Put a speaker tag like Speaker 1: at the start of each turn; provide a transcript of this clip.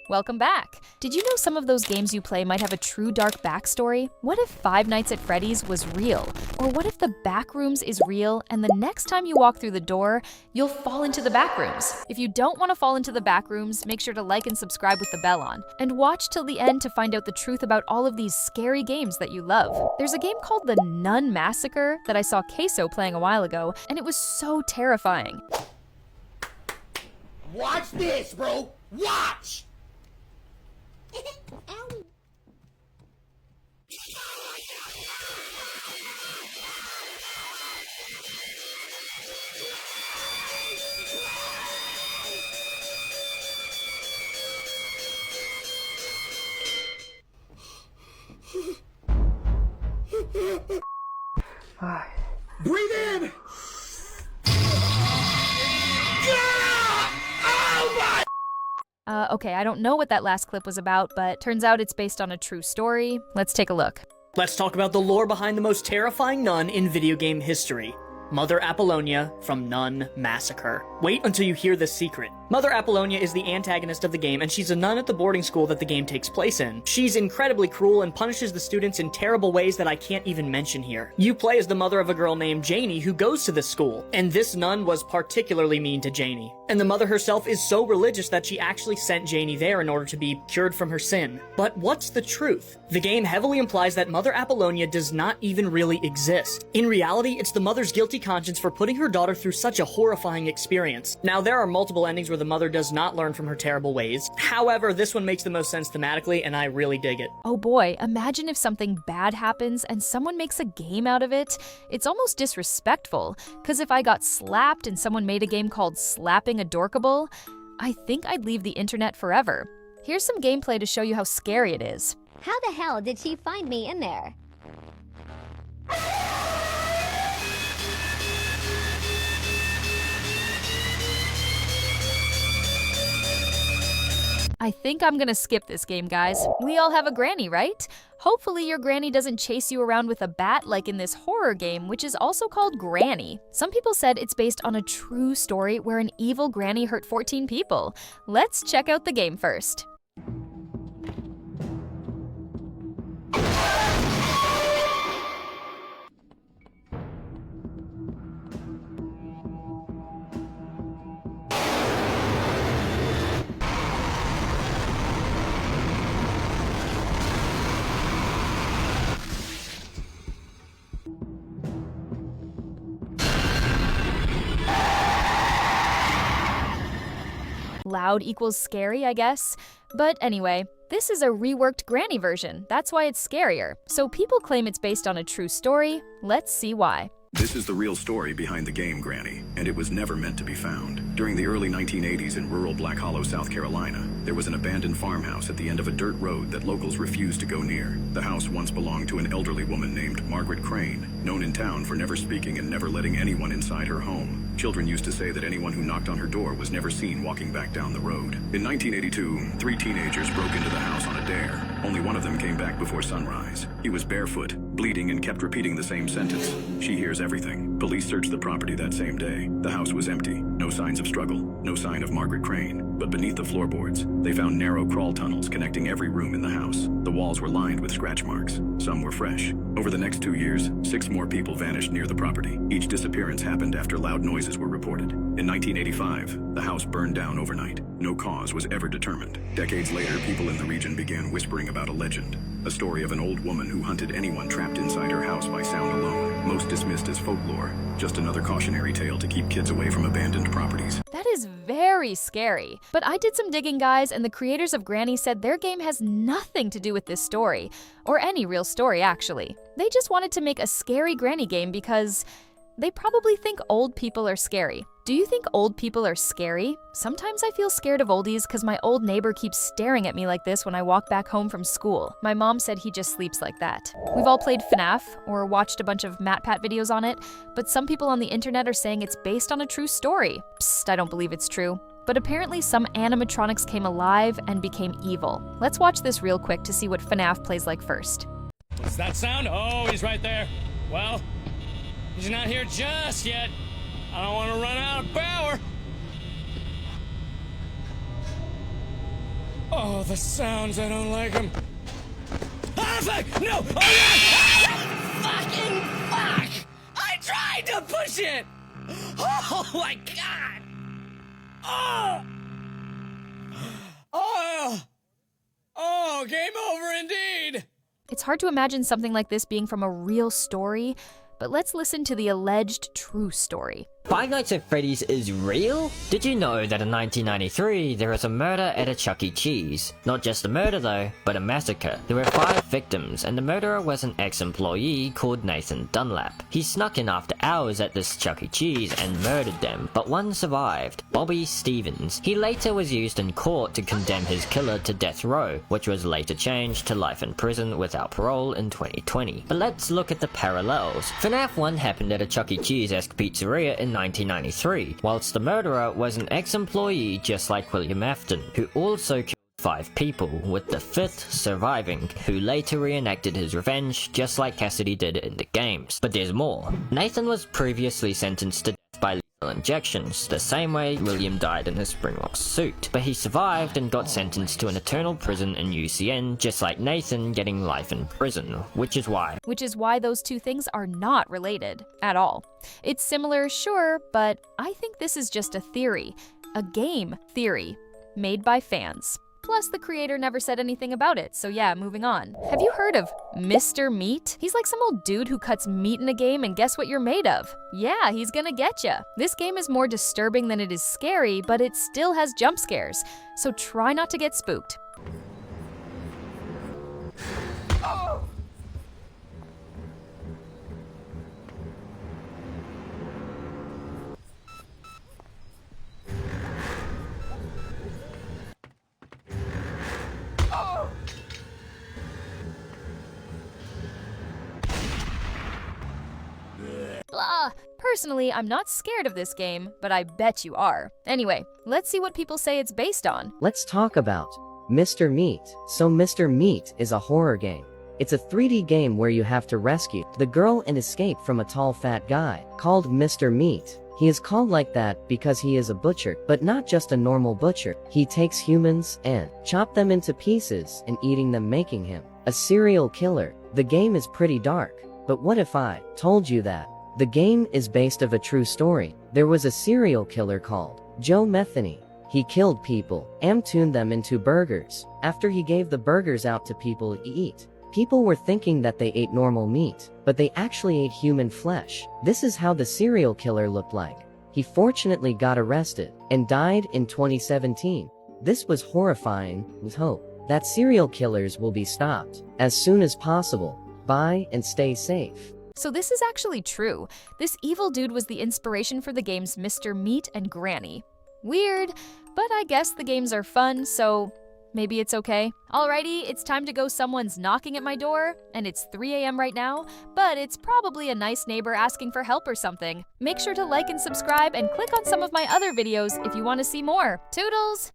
Speaker 1: Welcome back! Did you know some of those games you play might have a true dark backstory? What if Five Nights at Freddy's was real? Or what if the Backrooms is real and the next time you walk through the door, you'll fall into the Backrooms? If you don't want to fall into the Backrooms, make sure to like and subscribe with the bell on. And watch till the end to find out the truth about all of these scary games that you love. There's a game called the Nun Massacre that I saw Queso playing a while ago, and it was so terrifying.
Speaker 2: Watch this, bro! Watch! Ow. Breathe in!
Speaker 1: Okay, I don't know what that last clip was about, but turns out it's based on a true story. Let's take a look.
Speaker 3: Let's talk about the lore behind the most terrifying nun in video game history. Mother Apollonia from Nun Massacre. Wait until you hear the secret. Mother Apollonia is the antagonist of the game, and she's a nun at the boarding school that the game takes place in. She's incredibly cruel and punishes the students in terrible ways that I can't even mention here. You play as the mother of a girl named Janie who goes to this school, and this nun was particularly mean to Janie. And the mother herself is so religious that she actually sent Janie there in order to be cured from her sin. But what's the truth? The game heavily implies that Mother Apollonia does not even really exist. In reality, it's the mother's guilty conscience for putting her daughter through such a horrifying experience. Now, there are multiple endings where the mother does not learn from her terrible ways. However, this one makes the most sense thematically, and I really dig it.
Speaker 1: Oh boy, imagine if something bad happens and someone makes a game out of it. It's almost disrespectful, because if I got slapped and someone made a game called Slapping Adorkable, I think I'd leave the internet forever. Here's some gameplay to show you how scary it is.
Speaker 4: How the hell did she find me in there?
Speaker 1: I think I'm gonna skip this game, guys. We all have a granny, right? Hopefully your granny doesn't chase you around with a bat like in this horror game, which is also called Granny. Some people said it's based on a true story where an evil granny hurt 14 people. Let's check out the game first. Loud equals scary, I guess. But anyway, this is a reworked Granny version. That's why it's scarier. So people claim it's based on a true story. Let's see why.
Speaker 5: This is the real story behind the game Granny, and it was never meant to be found. During the early 1980s in rural Black Hollow, South Carolina, there was an abandoned farmhouse at the end of a dirt road that locals refused to go near. The house once belonged to an elderly woman named Margaret Crane, known in town for never speaking and never letting anyone inside her home. Children used to say that anyone who knocked on her door was never seen walking back down the road. In 1982, 3 teenagers broke into the house on a dare. Only one of them came back before sunrise. He was barefoot, bleeding, and kept repeating the same sentence. She hears everything. Police searched the property that same day. The house was empty. No signs of struggle. No sign of Margaret Crane. But beneath the floorboards, they found narrow crawl tunnels connecting every room in the house. The walls were lined with scratch marks. Some were fresh. Over the next 2 years, 6 more people vanished near the property. Each disappearance happened after loud noises were reported. In 1985, the house burned down overnight. No cause was ever determined. Decades later, people in the region began whispering about a legend. A story of an old woman who hunted anyone trapped inside her house by sound alone. Most dismissed as folklore. Just another cautionary tale to keep kids away from abandoned properties.
Speaker 1: That is very scary. But I did some digging, guys, and the creators of Granny said their game has nothing to do with this story. Or any real story, actually. They just wanted to make a scary Granny game because they probably think old people are scary. Do you think old people are scary? Sometimes I feel scared of oldies because my old neighbor keeps staring at me like this when I walk back home from school. My mom said he just sleeps like that. We've all played FNAF or watched a bunch of MatPat videos on it, but some people on the internet are saying it's based on a true story. Psst, I don't believe it's true. But apparently some animatronics came alive and became evil. Let's watch this real quick to see what FNAF plays like first.
Speaker 6: What's that sound? Oh, he's right there. Well, he's not here just yet. I don't want to run out of power. Oh, the sounds, I don't like them. Ah, fuck! No! Oh, yeah! Ah, fucking fuck! I tried to push it! Oh, my God! Oh! Oh! Oh, game over indeed!
Speaker 1: It's hard to imagine something like this being from a real story, but let's listen to the alleged true story.
Speaker 7: Five Nights at Freddy's is real? Did you know that in 1993 there was a murder at a Chuck E. Cheese? Not just a murder though, but a massacre. There were 5 victims and the murderer was an ex-employee called Nathan Dunlap. He snuck in after hours at this Chuck E. Cheese and murdered them, but one survived, Bobby Stevens. He later was used in court to condemn his killer to death row, which was later changed to life in prison without parole in 2020. But let's look at the parallels. FNAF 1 happened at a Chuck E. Cheese-esque pizzeria in 1993, whilst the murderer was an ex-employee just like William Afton, who also killed 5 people, with the 5th surviving, who later reenacted his revenge just like Cassidy did in the games. But there's more. Nathan was previously sentenced to death by lethal injections, the same way William died in his Springlock suit, but he survived and got sentenced to an eternal prison in UCN, just like Nathan getting life in prison, which is why
Speaker 1: those two things are not related at all. It's similar, sure, but I think this is just a theory, a game theory, made by fans. Plus, the creator never said anything about it, so yeah, moving on. Have you heard of Mr. Meat? He's like some old dude who cuts meat in a game and guess what you're made of? Yeah, he's gonna get ya. This game is more disturbing than it is scary, but it still has jump scares, so try not to get spooked. Blah. Personally, I'm not scared of this game, but I bet you are. Anyway, let's see what people say it's based on.
Speaker 8: Let's talk about Mr. Meat. So Mr. Meat is a horror game. It's a 3D game where you have to rescue the girl and escape from a tall fat guy called Mr. Meat. He is called like that because he is a butcher, but not just a normal butcher. He takes humans and chop them into pieces and eating them, making him a serial killer. The game is pretty dark, but what if I told you that the game is based of a true story? There was a serial killer called Joe Metheny. He killed people and tuned them into burgers. After he gave the burgers out to people to eat, people were thinking that they ate normal meat, but they actually ate human flesh. This is how the serial killer looked like. He fortunately got arrested and died in 2017. This was horrifying, with hope that serial killers will be stopped as soon as possible. Bye and stay safe.
Speaker 1: So this is actually true. This evil dude was the inspiration for the games Mr. Meat and Granny. Weird, but I guess the games are fun, so maybe it's okay. Alrighty, it's time to go. Someone's knocking at my door, and it's 3 a.m. right now, but it's probably a nice neighbor asking for help or something. Make sure to like and subscribe and click on some of my other videos if you want to see more. Toodles!